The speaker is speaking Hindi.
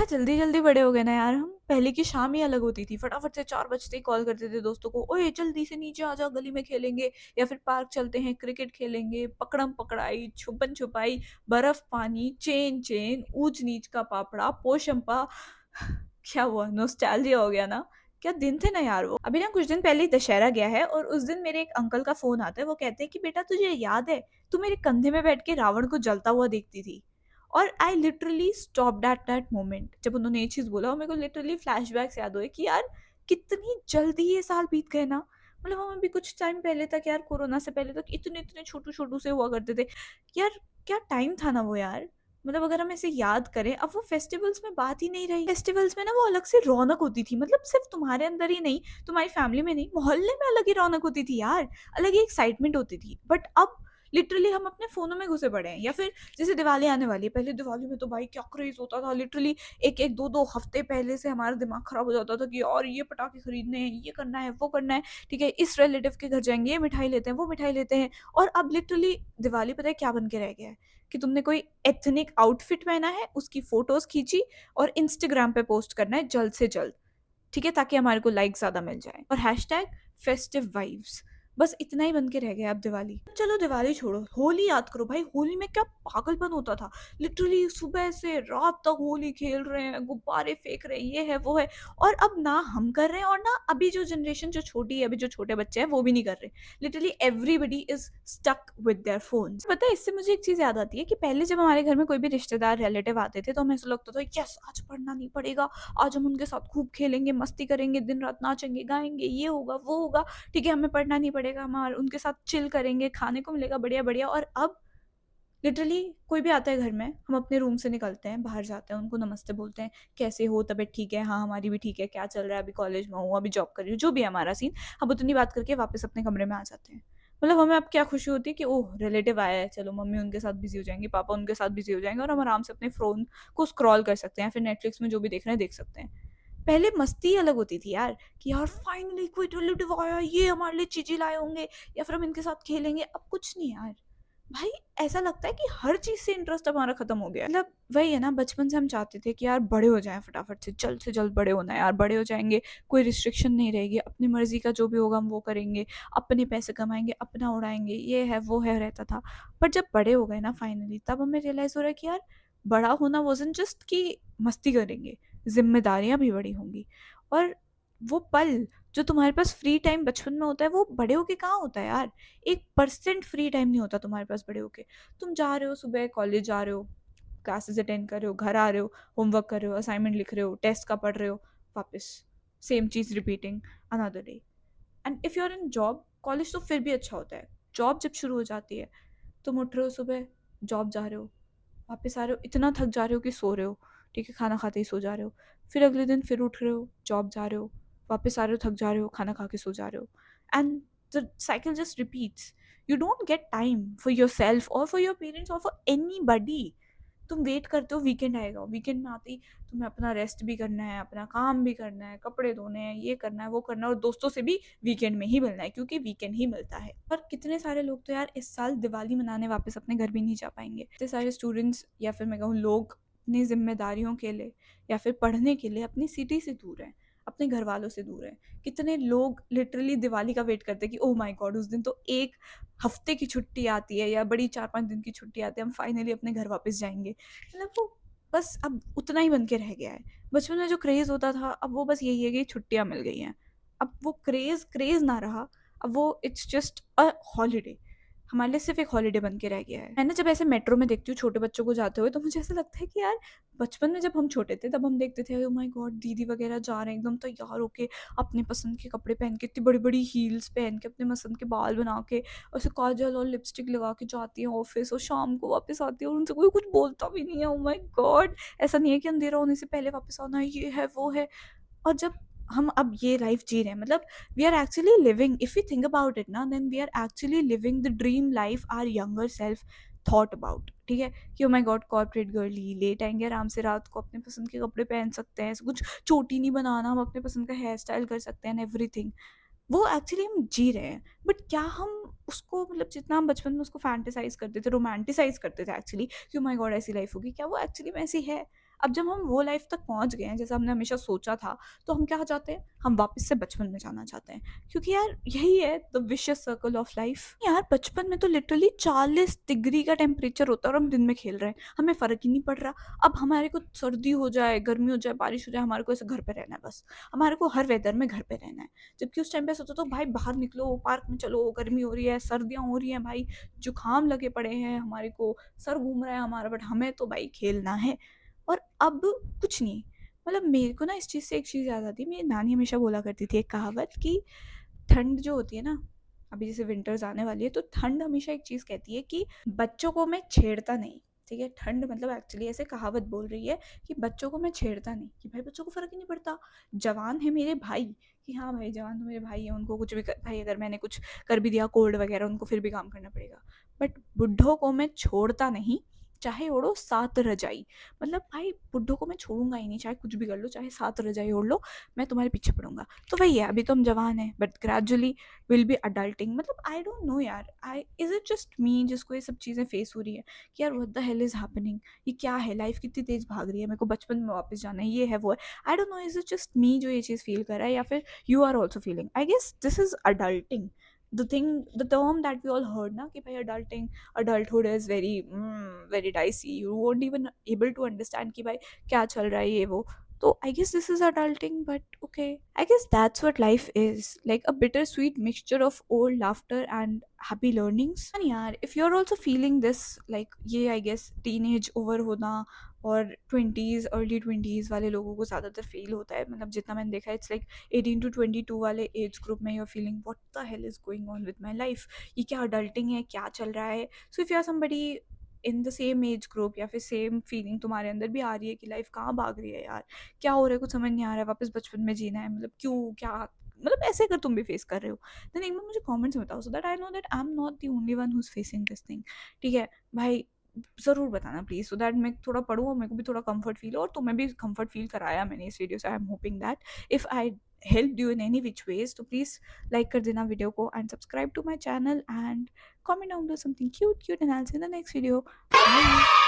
जल्दी जल्दी बड़े हो गए ना यार हम। पहले की शाम ही अलग होती थी, फटाफट से 4 बजते ही कॉल करते थे दोस्तों को, ओए जल्दी से नीचे आ जा, गली में खेलेंगे या फिर पार्क चलते हैं, क्रिकेट खेलेंगे, पकड़म पकड़ाई, छुपन छुपाई, बर्फ पानी, चेन चेन, ऊंच नीच का पापड़ा, पोशंपा। क्या हुआ, नॉस्टैल्जिया हो गया ना। क्या दिन थे ना यार वो। अभी ना कुछ दिन पहले ही दशहरा गया है और उस दिन मेरे एक अंकल का फोन आता है। वो कहते हैं कि बेटा तुझे याद है, तू मेरे कंधे में बैठ के रावण को जलता हुआ देखती थी। और I literally stopped at that moment. जब उन्होंने ये चीज़ बोला और मेरे को लिटरली फ्लैशबैक्स याद हुए कि यार कितनी जल्दी ये साल बीत गए ना। मतलब हम अभी कुछ टाइम पहले तक यार, कोरोना से पहले तक इतने इतने छोटू छोटू से हुआ करते थे यार। क्या टाइम था ना वो यार। मतलब अगर हम ऐसे याद करें, अब वो फेस्टिवल्स में बात ही नहीं रही। फेस्टिवल्स में ना वो अलग से रौनक होती थी, मतलब सिर्फ तुम्हारे अंदर ही नहीं, तुम्हारी फैमिली में नहीं, मोहल्ले में अलग ही रौनक होती थी यार। अलग ही एक्साइटमेंट होती थी। बट अब लिटरली हम अपने फोनों में घुसे पड़े हैं। या फिर जैसे दिवाली आने वाली है, पहले दिवाली में तो भाई क्या क्रेज होता था। लिटरली एक एक दो दो हफ्ते पहले से हमारा दिमाग खराब हो जाता था कि और ये पटाखे खरीदने हैं, ये करना है, वो करना है, ठीक है, इस रिलेटिव के घर जाएंगे, ये मिठाई लेते हैं, वो मिठाई लेते हैं। और अब लिटरली दिवाली पता है क्या बन के रह गया है, कि तुमने कोई एथनिक आउटफिट पहना है, उसकी फोटोज खींची और इंस्टाग्राम पे पोस्ट करना है जल्द से जल्द, ठीक है, ताकि हमारे को लाइक ज्यादा मिल जाए, और हैशटैग फेस्टिव वाइब्स। बस इतना ही बन के रह गया अब दिवाली। चलो दिवाली छोड़ो, होली याद करो भाई। होली में क्या पागलपन होता था। लिटरली सुबह से रात तक होली खेल रहे हैं, गुब्बारे फेंक रहे हैं, ये है वो है। और अब ना हम कर रहे हैं और ना अभी जो जनरेशन जो छोटी है, अभी जो छोटे बच्चे हैं वो भी नहीं कर रहे। Literally everybody is stuck with their phones. पता है, इससे मुझे एक चीज याद आती है कि पहले जब हमारे घर में कोई भी रिश्तेदार रिलेटिव आते थे तो हमें ऐसा लगता था यस आज पढ़ना नहीं पड़ेगा, आज हम उनके साथ खूब खेलेंगे, मस्ती करेंगे, दिन रात नाचेंगे गाएंगे, ये होगा वो होगा, ठीक है, हमें पढ़ना नहीं पड़ेगा, हम उनके साथ चिल करेंगे, खाने को मिलेगा बढ़िया बढ़िया। और अब लिटरली कोई भी आता है घर में, हम अपने रूम से निकलते हैं, बाहर जाते हैं, उनको नमस्ते बोलते हैं, कैसे हो, तबीयत ठीक है, हाँ हमारी भी ठीक है, क्या चल रहा है, अभी कॉलेज में हूँ, अभी जॉब कर रही हूँ, जो भी है हमारा सीन, हम उतनी बात करके वापस अपने कमरे में आ जाते हैं। मतलब हमें अब क्या खुशी होती है कि ओह रिलेटिव आया है, चलो मम्मी उनके साथ बिजी हो जाएंगे, पापा उनके साथ बिजी हो जाएंगे, और हम आराम से अपने फोन को स्क्रॉल कर सकते हैं, फिर नेटफ्लिक्स में जो भी देख रहे हैं देख सकते हैं। पहले मस्ती अलग होती थी यार, कि यार फाइनली कोई रिलेटिव आया, ये हमारे लिए चीजें लाए होंगे, या फिर हम इनके साथ खेलेंगे। अब कुछ नहीं यार भाई। ऐसा लगता है कि हर चीज से इंटरेस्ट हमारा खत्म हो गया है। मतलब वही है ना, बचपन से हम चाहते थे कि यार बड़े हो जाएं, फटाफट से जल्द बड़े होना है यार, बड़े हो जाएंगे, कोई रिस्ट्रिक्शन नहीं रहेगी, अपनी मर्जी का जो भी होगा हम वो करेंगे, अपने पैसे कमाएंगे, अपना उड़ाएंगे, ये है वो है, रहता था। पर जब बड़े हो गए ना फाइनली, तब हमें रियलाइज हो रहा है कि यार बड़ा होना वॉजंट जस्ट कि मस्ती करेंगे, जिम्मेदारियां भी बड़ी होंगी। और वो पल जो तुम्हारे पास फ्री टाइम बचपन में होता है वो बड़े होके कहाँ होता है यार। 1% फ्री टाइम नहीं होता तुम्हारे पास बड़े होके। तुम जा रहे हो, सुबह कॉलेज जा रहे हो, क्लासेस अटेंड कर रहे हो, घर आ रहे हो, होमवर्क कर रहे हो, असाइनमेंट लिख रहे हो, टेस्ट का पढ़ रहे हो, वापस सेम चीज repeating another day. And if you are in job, college तो फिर भी अच्छा होता है, जॉब जब शुरू हो जाती है, तुम उठ रहे हो सुबह, जॉब जा रहे हो, वापस आ रहे हो, इतना थक जा रहे हो कि सो रहे हो, ठीक है, खाना खाते ही सो जा रहे हो, फिर अगले दिन फिर उठ रहे हो, जॉब जा रहे हो, वापस आ रहे हो, थक जा रहे हो, खाना खा के सो जा रहे हो, and the cycle just repeats. You don't get time for your self और फॉर योर पेरेंट्स और फॉर एनी बडी। तुम वेट करते हो वीकेंड आएगा, वीकेंड में आते ही तुम्हें अपना रेस्ट भी करना है, अपना काम भी करना है, कपड़े धोने हैं, ये करना है वो करना है, और दोस्तों से भी वीकेंड में ही मिलना है, क्योंकि वीकेंड ही मिलता है। और कितने सारे लोग तो यार इस साल दिवाली मनाने वापस अपने घर भी नहीं जा पाएंगे। इतने सारे स्टूडेंट्स या फिर मैं कहूँ लोग अपनी जिम्मेदारियों के लिए या फिर पढ़ने के लिए अपनी सिटी से दूर हैं, अपने घर वालों से दूर हैं। कितने लोग लिटरली दिवाली का वेट करते हैं कि ओह माय गॉड उस दिन तो एक हफ्ते की छुट्टी आती है या बड़ी 4-5 दिन की छुट्टी आती है, हम फाइनली अपने घर वापस जाएंगे। मतलब वो बस अब उतना ही बन के रह गया है। बचपन में जो क्रेज होता था अब वो बस यही है कि छुट्टियां मिल गई हैं। अब वो क्रेज क्रेज ना रहा, अब वो इट्स जस्ट अ हॉलीडे, हमारे लिए सिर्फ एक हॉलीडे बन के रह गया है। मैं ना जब ऐसे मेट्रो में देखती हूँ छोटे बच्चों को जाते हुए, तो मुझे ऐसा लगता है कि यार बचपन में जब हम छोटे थे तब हम देखते थे ओ माय गॉड दीदी वगैरह जा रहे हैं एकदम तैयार होके, अपने पसंद के कपड़े पहन के, इतनी बड़ी बड़ी हील्स पहन के, अपने पसंद के बाल बना के, और ऐसे काजल और लिपस्टिक लगा के जाती है ऑफिस, और शाम को वापस आती है और उनसे कोई कुछ बोलता भी नहीं है। ओ माय गॉड, ऐसा नहीं है कि अंधेरा होने से पहले वापस आना है, ये है वो है। और जब हम अब ये लाइफ जी रहे हैं, मतलब we are actually living, if you think about it ना, then we are actually living the dream life our younger self thought about, ठीक है, कि oh my god corporate girly, late आएंगे आराम से रात को, अपने पसंद के कपड़े पहन सकते हैं, कुछ चोटी नहीं बनाना, हम अपने पसंद का हेयर स्टाइल कर सकते हैं, एवरीथिंग। वो एक्चुअली हम जी रहे हैं। बट क्या हम उसको, मतलब जितना हम बचपन में उसको फैंटेसाइज करते थे, रोमांटिसाइज करते थे एक्चुअली कि ओ माय गॉड ऐसी लाइफ होगी, क्या वो एक्चुअली में ऐसी है? अब जब हम वो लाइफ तक पहुँच गए हैं जैसा हमने हमेशा सोचा था, तो हम क्या चाहते हैं? हम वापस से बचपन में जाना चाहते हैं। क्योंकि यार यही है the vicious circle of life. यार बचपन में तो लिटरली 40 डिग्री का टेम्परेचर होता है और हम दिन में खेल रहे हैं, हमें फ़र्क ही नहीं पड़ रहा। अब हमारे को सर्दी हो जाए, गर्मी हो जाए, बारिश हो जाए, हमारे को ऐसे घर पे रहना है बस। हमारे को हर वेदर में घर पे रहना है। जबकि उस टाइम पे सोचो तो भाई बाहर निकलो, पार्क में चलो, गर्मी हो रही है, सर्दियाँ हो रही हैं भाई, जुकाम लगे पड़े हैं हमारे को, सर घूम रहा है हमारा, बट हमें तो भाई खेलना है। और अब कुछ नहीं। मतलब मेरे को ना इस चीज़ से एक चीज़ याद आती है, मेरी नानी हमेशा बोला करती थी एक कहावत कि ठंड जो होती है ना, अभी जैसे विंटर्स आने वाली है, तो ठंड हमेशा एक चीज़ कहती है कि बच्चों को मैं छेड़ता नहीं। ठीक है, ठंड मतलब एक्चुअली ऐसे कहावत बोल रही है कि बच्चों को मैं छेड़ता नहीं, कि भाई बच्चों को फ़र्क ही नहीं पड़ता, जवान है मेरे भाई, कि हाँ भाई जवान तो मेरे भाई है, उनको कुछ भी भाई अगर मैंने कुछ कर भी दिया कोल्ड वगैरह, उनको फिर भी काम करना पड़ेगा। बट बुढ़ों को मैं छोड़ता नहीं, चाहे ओढ़ो 7 रजाई। मतलब भाई बुड्ढों को मैं छोड़ूंगा ही नहीं, चाहे कुछ भी कर लो, चाहे 7 रजाई ओढ़ लो, मैं तुम्हारे पीछे पड़ूंगा। तो वही है, अभी तो हम जवान हैं, but gradually will be adulting. मतलब आई डोंट नो यार, आई इज इट जस्ट मी जिसको ये सब चीज़ें फेस हो रही है कि यार what the hell is happening, ये क्या है, लाइफ कितनी तेज भाग रही है, मेरे को बचपन में वापस जाना है, ये है वो है। I don't know, is it just me जो ये चीज़ फील कर रहा है, या फिर you are also feeling? I guess this is adulting, the thing, the term that we all heard ना, कि भाई adulting, adulthood is very dicey, you won't even able to understand कि भाई क्या चल रहा है ये वो। तो I guess this is adulting, but okay, I guess that's what life is, like a bittersweet mixture of old laughter and happy learnings. And यार if you're also feeling this, like ये I guess teenage over होना और 20s अर्ली 20s वाले लोगों को ज़्यादातर फील होता है, मतलब जितना मैंने देखा है, इट्स लाइक 18 to 22 वाले एज ग्रुप में, you're feeling what the hell is going on with my life, ये क्या अडल्टिंग है, क्या चल रहा है। So if you are somebody in the same age group, या फिर सेम फीलिंग तुम्हारे अंदर भी आ रही है कि लाइफ कहाँ भाग रही है यार, क्या हो रहा है, कुछ समझ नहीं आ रहा है, वापस बचपन में जीना है, मतलब क्यों, क्या, मतलब ऐसे अगर तुम भी फेस कर रहे हो, देन एक बार मुझे कमेंट्स में बताओ, so that I know that I am not the only one who is facing this thing. ठीक है भाई, ज़रूर बताना प्लीज़, सो दैट मैं थोड़ा पढूँ और मेरे को भी थोड़ा कंफर्ट फील हो, और तुम्हें भी कंफर्ट फील कराया मैंने इस वीडियो से। I am hoping that if I helped you in any which ways, तो please like कर देना वीडियो को, and subscribe to my channel, and comment down below something cute and I'll see you in the next video. Bye.